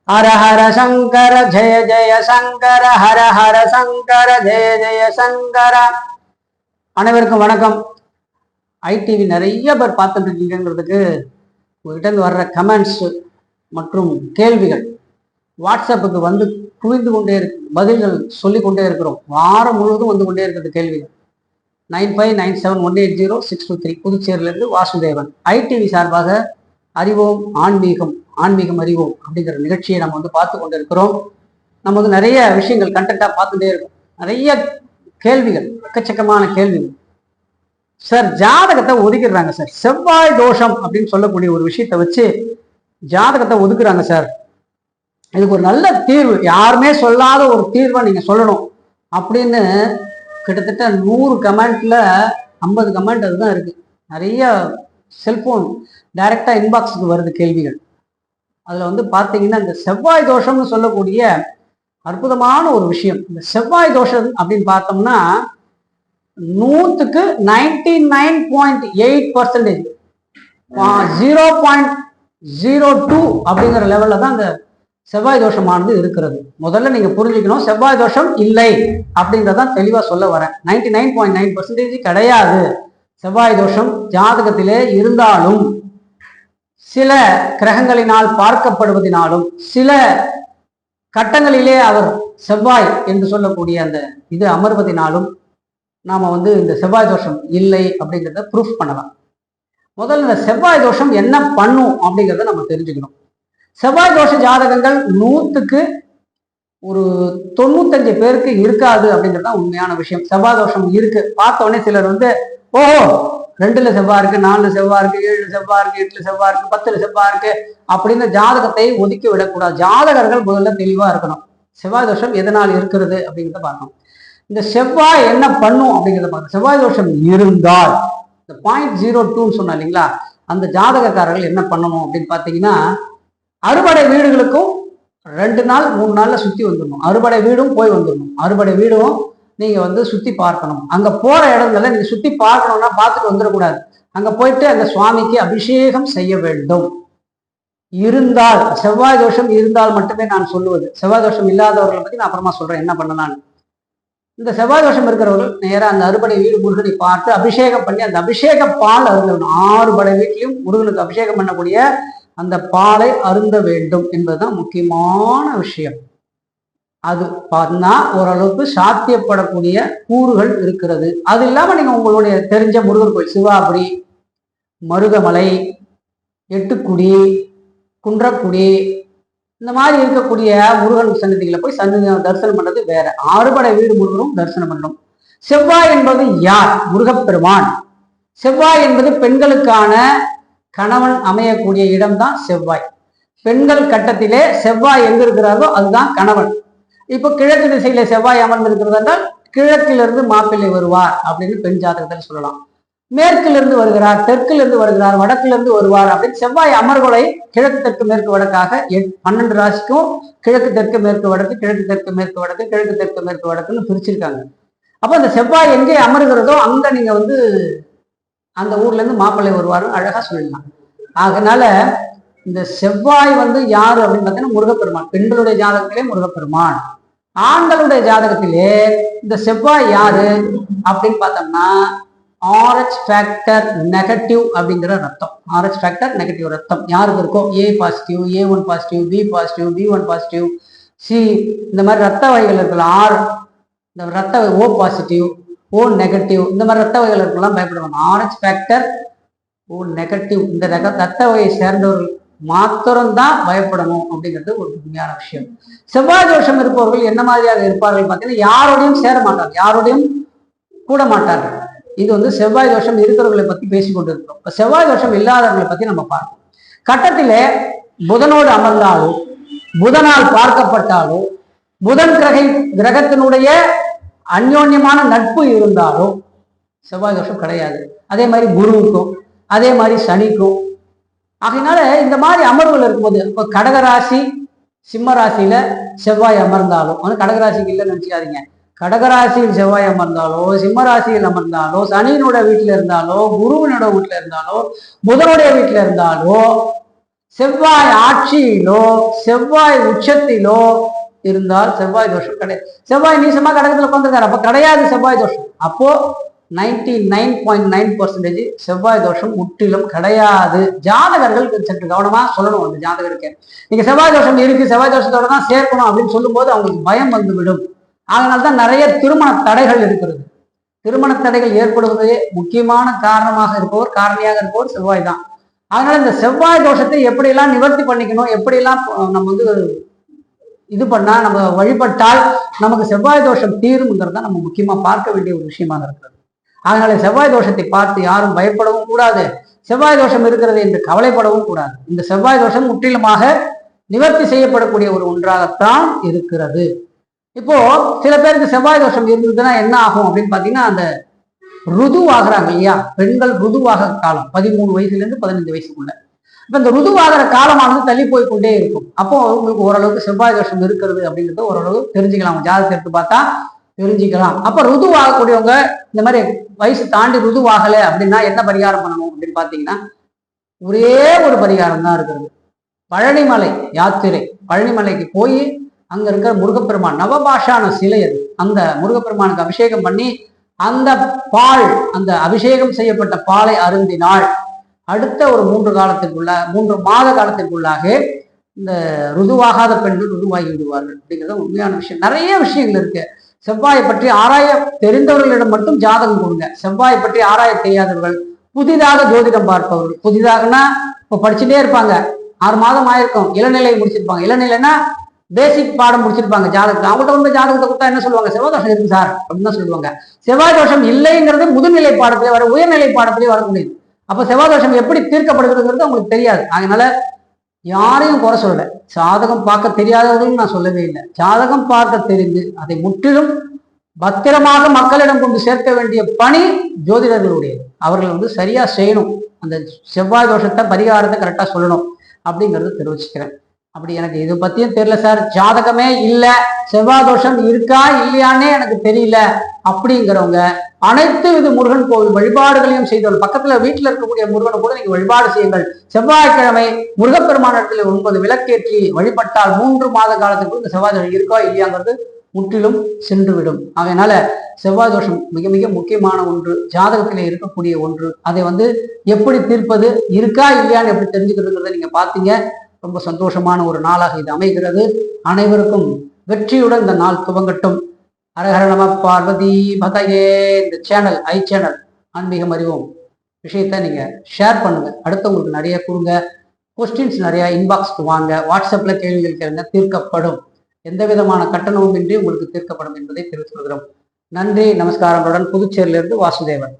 ஹர ஹர சங்கர ஜெய ஜெய சங்கர ஹர ஹர சங்கர ஜெய ஜெய சங்கர. அனைவருக்கும் வணக்கம். ஐடிவி நிறைய பேர் பார்த்துட்டு இருக்கீங்கிறதுக்கு உங்ககிட்ட வர்ற கமெண்ட்ஸ் மற்றும் கேள்விகள் வாட்ஸ்அப்புக்கு வந்து குவிந்து கொண்டே இருக்கு. பதில்கள் சொல்லி கொண்டே இருக்கிறோம். வாரம் முழுவதும் வந்து கொண்டே இருக்கிறது கேள்விகள். 9597180623 புதுச்சேரியிலிருந்து வாசுதேவன். ஐடிவி சார்பாக அறிவோம் ஆன்மீகம், ஆன்மீகம் அறிவோம் அப்படிங்கிற நிகழ்ச்சியை நம்ம வந்து பார்த்து கொண்டு இருக்கிறோம். நம்ம வந்து நிறைய விஷயங்கள் கண்டென்ட்டாக பார்த்துட்டே இருக்கோம். நிறைய கேள்விகள், எக்கச்சக்கமான கேள்விகள். சார் ஜாதகத்தை ஒதுக்கிடுறாங்க சார், செவ்வாய் தோஷம் அப்படின்னு சொல்லக்கூடிய ஒரு விஷயத்தை வச்சு ஜாதகத்தை ஒதுக்குறாங்க சார். இதுக்கு ஒரு நல்ல தீர்வு, யாருமே சொல்லாத ஒரு தீர்வை நீங்க சொல்லணும் அப்படின்னு கிட்டத்தட்ட 100 கமெண்ட்ல 50 கமெண்ட் அதுதான் இருக்கு. நிறைய செல்போன் டைரக்டா இன்பாக்ஸுக்கு வருது கேள்விகள். அதுல வந்து பாத்தீங்கன்னா இந்த செவ்வாய் தோஷம்னு சொல்லக்கூடிய அற்புதமான ஒரு விஷயம். இந்த செவ்வாய் தோஷம் அப்படின்னு பார்த்தோம்னா 100க்கு 99.8%, 0.02 அப்படிங்கிற லெவல்ல தான் இந்த செவ்வாய் தோஷமானது இருக்கிறது. முதல்ல நீங்க புரிஞ்சுக்கணும், செவ்வாய் தோஷம் இல்லை அப்படிங்கிறதான் தெளிவா சொல்ல வரேன். 99.9% கிடையாது. செவ்வாய் தோஷம் ஜாதகத்திலே இருந்தாலும் சில கிரகங்களினால் பார்க்கப்படுவதனாலும் சில கட்டங்களிலே அவர் செவ்வாய் என்று சொல்லக்கூடிய அந்த இது அமர்வதனாலும் நாம வந்து இந்த செவ்வாய் தோஷம் இல்லை அப்படிங்கிறத ப்ரூஃப் பண்ணலாம். முதல்ல இந்த செவ்வாய் தோஷம் என்ன பண்ணும் அப்படிங்கிறத நம்ம தெரிஞ்சுக்கணும். செவ்வாய் தோஷ ஜாதகங்கள் 100க்கு ஒரு 95 பேருக்கு இருக்காது அப்படிங்கிறது தான் உண்மையான விஷயம். செவ்வாய் தோஷம் இருக்கு பார்த்த உடனே சிலர் வந்து ஓஹோ 2ல செவ்வாய் இருக்கு, 4ல செவ்வாய் இருக்கு, 7ல செவ்வாய் இருக்கு, 8ல செவ்வாய் இருக்கு, 10ல செவ்வாய் இருக்கு அப்படின்னு ஜாதகத்தை ஒதுக்கி விடக்கூடாது. ஜாதகர்கள் முதல்ல தெளிவா இருக்கணும். செவ்வாய் தோஷம் எதனால் இருக்கிறது அப்படிங்கிறத பார்க்கணும். இந்த செவ்வாய் என்ன பண்ணும் அப்படிங்கிறத பார்க்கணும். செவ்வாய் தோஷம் இருந்தால் இந்த 0.02 சொன்னா இல்லைங்களா, அந்த ஜாதகக்காரர்கள் என்ன பண்ணணும் அப்படின்னு பார்த்தீங்கன்னா, அறுபடை வீடுகளுக்கும் 2 நாள் 3 நாள்ல சுத்தி வந்துடணும். அறுபடை வீடும் போய் வந்துடணும். அறுபடை வீடும் நீங்க வந்து சுத்தி பார்க்கணும். அங்க போற இடங்கள்ல நீங்க சுத்தி பார்க்கணும்னா பார்த்துட்டு வந்துடக்கூடாது. அங்க போயிட்டு அந்த சுவாமிக்கு அபிஷேகம் செய்ய வேண்டும். இருந்தால், செவ்வாய் தோஷம் இருந்தால் மட்டுமே நான் சொல்லுவது. செவ்வாய் தோஷம் இல்லாதவர்களை பத்தி நான் அப்புறமா சொல்றேன் என்ன பண்ணலான்னு. இந்த செவ்வாய் தோஷம் இருக்கிறவர்கள் நேராக அந்த அறுபடை வீடு முருகனை பார்த்து அபிஷேகம் பண்ணி அந்த அபிஷேக பால் அருந்தணும். 6 படை வீட்லையும் முருகனுக்கு அபிஷேகம் பண்ணக்கூடிய அந்த பாலை அருந்த வேண்டும் என்பதுதான் முக்கியமான விஷயம். அது பார்த்தா ஓரளவுக்கு சாத்தியப்படக்கூடிய கூறுகள் இருக்கிறது. அது இல்லாம நீங்க உங்களுடைய தெரிஞ்ச முருகர் கோயில், சிவாபுரி, மருதமலை, எட்டுக்குடி, குன்றக்குடி, இந்த மாதிரி இருக்கக்கூடிய முருகன் சன்னதிகளை போய் தரிசனம் பண்றது வேற. 6 படை வீடு முருகனும் தரிசனம் பண்ணணும். செவ்வாய் என்பது யார்? முருகப்பெருமான். செவ்வாய் என்பது பெண்களுக்கான கணவன் அமையக்கூடிய இடம்தான் செவ்வாய். பெண்கள் கட்டத்திலே செவ்வாய் எங்க இருக்கிறாரோ அதுதான் கணவன். இப்போ கிழக்கு திசையில செவ்வாய் அமர்ந்திருக்கிறது என்றால் கிழக்கிலிருந்து மாப்பிள்ளை வருவார் அப்படின்னு பெண் ஜாதகத்தில் சொல்லலாம். மேற்கிலிருந்து வருகிறார், தெற்கிலிருந்து வருகிறார், வடக்கிலிருந்து வருவார் அப்படின்னு செவ்வாய் அமர்வுகளை கிழக்கு தெற்கு மேற்கு வடக்காக 12 ராசிக்கும் கிழக்கு தெற்கு மேற்கு வடக்கு, கிழக்கு தெற்கு மேற்கு வடக்கு, கிழக்கு தெற்கு மேற்கு வடக்குன்னு பிரிச்சிருக்காங்க. அப்போ இந்த செவ்வாய் எங்கே அமர்கிறதோ அங்க நீங்க வந்து அந்த ஊர்ல இருந்து மாப்பிள்ளை வருவாருன்னு அழகா சொல்லிடலாம். அதனால இந்த செவ்வாய் வந்து யாரு அப்படின்னு பார்த்தீங்கன்னா முருகப்பெருமான். பெண்களுடைய ஜாதகத்திலே முருகப்பெருமான். ஆண்களுடைய ஜாதகத்திலே இந்த செவ்வாய் யாரு அப்படின்னு பார்த்தோம்னா RH ஃபேக்டர் நெகட்டிவ் அப்படிங்கிற ரத்தம். RH ஃபேக்டர் நெகட்டிவ் ரத்தம் யாருக்கு இருக்கோ, A positive, A1 positive, B positive, B1 positive, C இந்த மாதிரி ரத்த வகைகள் இருக்கலாம். R இந்த ரத்த O பாசிட்டிவ், O நெகட்டிவ் இந்த மாதிரி ரத்த வகைகள் இருக்கலாம். பயப்படுவாங்க. RH ஃபேக்டர் O நெகட்டிவ் இந்த ரத்த வகையை சேர்ந்தவர்கள் மாத்திரம்தான் பயப்படணும் அப்படிங்கிறது ஒரு உண்மையான விஷயம். செவ்வாய் தோஷம் இருப்பவர்கள் என்ன மாதிரியாக இருப்பார்கள் பார்த்தீங்கன்னா, யாரோடையும் சேர மாட்டார்கள், யாரோடையும் கூட மாட்டார்கள். இது வந்து செவ்வாய் தோஷம் இருக்கிறவர்களை பத்தி பேசிக்கொண்டு இருக்கிறோம். இப்ப செவ்வாய் தோஷம் இல்லாதவர்களை பத்தி நம்ம பார்ப்போம். கட்டத்திலே புதனோடு அமர்ந்தாலோ, புதனால் பார்க்கப்பட்டாலோ, புதன் கிரகத்தினுடைய அந்யோன்யமான நட்பு இருந்தாலோ செவ்வாய் தோஷம் கிடையாது. அதே மாதிரி குருவுக்கும், அதே மாதிரி சனிக்கும். ஆகையினால இந்த மாதிரி அமர்வுகள் இருக்கும்போது இப்போ கடகராசி சிம்ம ராசியில செவ்வாய் அமர்ந்தாலும், கடகராசிக்கு இல்லைன்னு நினைச்சுக்காதீங்க. கடகராசியில் செவ்வாய் அமர்ந்தாலோ, சிம்ம ராசியில் அமர்ந்தாலோ, சனியினோட வீட்டுல இருந்தாலோ, குருவினோட வீட்டுல இருந்தாலோ, புதனுடைய வீட்டுல இருந்தாலோ செவ்வாய் ஆட்சியிலோ செவ்வாய் உச்சத்திலோ இருந்தால் செவ்வாய் தோஷம் கிடையாது. செவ்வாய் நீசமா கடகத்துல உட்காந்துருக்காரு, அப்ப கிடையாது செவ்வாய் தோஷம். அப்போ 99.9% செவ்வாய் தோஷம் முற்றிலும் கிடையாது. ஜாதகர்கள் சற்று கவனமா சொல்லணும். அந்த ஜாதகருக்கு நீங்க செவ்வாய் தோஷம் இருக்கு, செவ்வாய் தோஷத்தோட தான் சேர்க்கணும் அப்படின்னு சொல்லும் போது அவங்களுக்கு பயம் வந்துவிடும். அதனால்தான் நிறைய திருமண தடைகள் இருக்கிறது. திருமண தடைகள் ஏற்படுவதே முக்கியமான காரணமாக இருப்பவர், காரணியாக இருப்பவர் செவ்வாய் தான். அதனால இந்த செவ்வாய் தோஷத்தை எப்படியெல்லாம் நிவர்த்தி பண்ணிக்கணும், எப்படியெல்லாம் நம்ம வந்து இது பண்ணா நம்ம வழிபட்டால் நமக்கு செவ்வாய் தோஷம் தீரும்ங்கிறத நம்ம முக்கியமா பார்க்க வேண்டிய ஒரு விஷயமாக இருக்கிறது. அதனால செவ்வாய் தோஷத்தை பார்த்து யாரும் பயப்படவும் கூடாது, செவ்வாய் தோஷம் இருக்கிறது என்று கவலைப்படவும் கூடாது. இந்த செவ்வாய் தோஷம் முற்றிலுமாக நிவர்த்தி செய்யப்படக்கூடிய ஒரு ஒன்றாகத்தான் இருக்கிறது. இப்போ சில பேருக்கு செவ்வாய் தோஷம் இருந்ததுன்னா என்ன ஆகும் அப்படின்னு பாத்தீங்கன்னா, அந்த ருதுவாகிறாங்க இல்லையா, பெண்கள் ருதுவாக காலம் 13 வயசுல இருந்து 15 வயசுக்குள்ள. இப்ப இந்த ருதுவாகிற காலமானது தள்ளி போய் கொண்டே இருக்கும். அப்போ உங்களுக்கு ஓரளவுக்கு செவ்வாய் தோஷம் இருக்கிறது அப்படிங்கிறத ஓரளவு தெரிஞ்சுக்கலாம். ஜாதகத்தை எடுத்து பார்த்தா தெரிஞ்சுக்கலாம். அப்ப ருதுவாகக்கூடியவங்க இந்த மாதிரி வயசு தாண்டி ருதுவாகல அப்படின்னா என்ன பரிகாரம் பண்ணணும் அப்படின்னு பாத்தீங்கன்னா, ஒரே ஒரு பரிகாரம் தான் இருக்கிறது. பழனிமலை யாத்திரை, பழனிமலைக்கு போய் அங்க இருக்கிற முருகப்பெருமான் நவபாஷான சிலை, அது அந்த முருகப்பெருமானுக்கு அபிஷேகம் பண்ணி அந்த பால், அந்த அபிஷேகம் செய்யப்பட்ட பாலை அருந்தினால் அடுத்த ஒரு 3 மாத காலத்திற்குள்ளாக இந்த ருதுவாகாத பெண்கள் ருதுவாகி விடுவார்கள் அப்படிங்கிறது உண்மையான விஷயம். நிறைய விஷயங்கள் இருக்கு. செவ்வாயை பற்றி ஆராய தெரிந்தவர்களிடம் மட்டும் ஜாதகம் கொடுங்க. செவ்வாயை பற்றி ஆராய தெரியாதவர்கள், புதிதாக ஜோதிடம் பார்ப்பவர்கள், புதிதாகனா இப்போ படிச்சுட்டே இருப்பாங்க, 6 மாதம் ஆயிருக்கும், இளநிலை முடிச்சிருப்பாங்க. இளநிலைன்னா பேசிக் பாடம் முடிச்சிருப்பாங்க ஜாதகத்தை. அவங்கள்ட்ட வந்து ஜாதகத்தை கொடுத்தா என்ன சொல்லுவாங்க, செவ்வாய் தோஷம் இருக்கு சார் அப்படின்னு தான் சொல்லுவாங்க. செவ்வாய் தோஷம் இல்லைங்கிறது முதுநிலை பாடத்திலே வர, உயர்நிலை பாடத்திலே வரக்கூடியது. அப்ப செவ்வாய் தோஷம் எப்படி தீர்க்கப்படுகிறதுங்கிறது அவங்களுக்கு தெரியாது. அதனால யாரையும் குறை சொல்லல, ஜாதகம் பார்க்க தெரியாதவர்களும் நான் சொல்லவே இல்லை. ஜாதகம் பார்க்க தெரிந்து அதை முற்றிலும் பத்திரமாக மக்களிடம் கொண்டு சேர்க்க வேண்டிய பணி ஜோதிடர்களுடையது. அவர்கள் வந்து சரியா செய்யணும், அந்த செவ்வாய் தோஷத்தை பரிகாரத்தை கரெக்டா சொல்லணும் அப்படிங்கிறது தெரிவிச்சுக்கிறேன். அப்படி எனக்கு இது பத்தியும் தெரியல சார், ஜாதகமே இல்லை, செவ்வாய் தோஷம் இருக்கா இல்லையானே எனக்கு தெரியல அப்படிங்கிறவங்க அனைத்து இது முருகன் கோவில் வழிபாடுகளையும் செய்தோம். பக்கத்துல வீட்டுல இருக்கக்கூடிய முருகனை கூட நீங்க வழிபாடு செய்யுங்கள். செவ்வாய்க்கிழமை முருகப்பெருமானத்தில் 9 விளக்கேற்றி வழிபட்டால் 3 மாத காலத்துக்கு இந்த செவ்வாய் தோஷம் இருக்கா இல்லையாங்கிறது முற்றிலும் சென்றுவிடும். அதனால செவ்வாய் தோஷம் மிக மிக முக்கியமான ஒன்று, ஜாதகத்திலே இருக்கக்கூடிய ஒன்று. அதை வந்து எப்படி தீர்ப்பது, இருக்கா இல்லையான்னு எப்படி தெரிஞ்சுக்கிறதுங்கிறத நீங்க பார்த்தீங்க. ரொம்ப சந்தோஷமான ஒரு நாளாக இது அமைகிறது. அனைவருக்கும் வெற்றியுடன் இந்த நாள் துவங்கட்டும். ஹரஹர நம பார்வதி பதையே. இந்த சேனல் சேனல் ஆன்மீகம் அறிவோம் விஷயத்த நீங்க ஷேர் பண்ணுங்க, அடுத்தவங்களுக்கு நிறைய கொடுங்க. கொஸ்டின்ஸ் நிறைய இன்பாக்ஸ்க்கு வாங்க, வாட்ஸ்அப்ல கேள்விகள் கேளுங்க, தீர்க்கப்படும். எந்த விதமான கட்டணமும் இன்றி உங்களுக்கு தீர்க்கப்படும் என்பதை தெரிவித்துக் கொள்கிறோம். நன்றி, நமஸ்காரங்களுடன் புதுச்சேரியிலிருந்து வாசுதேவன்.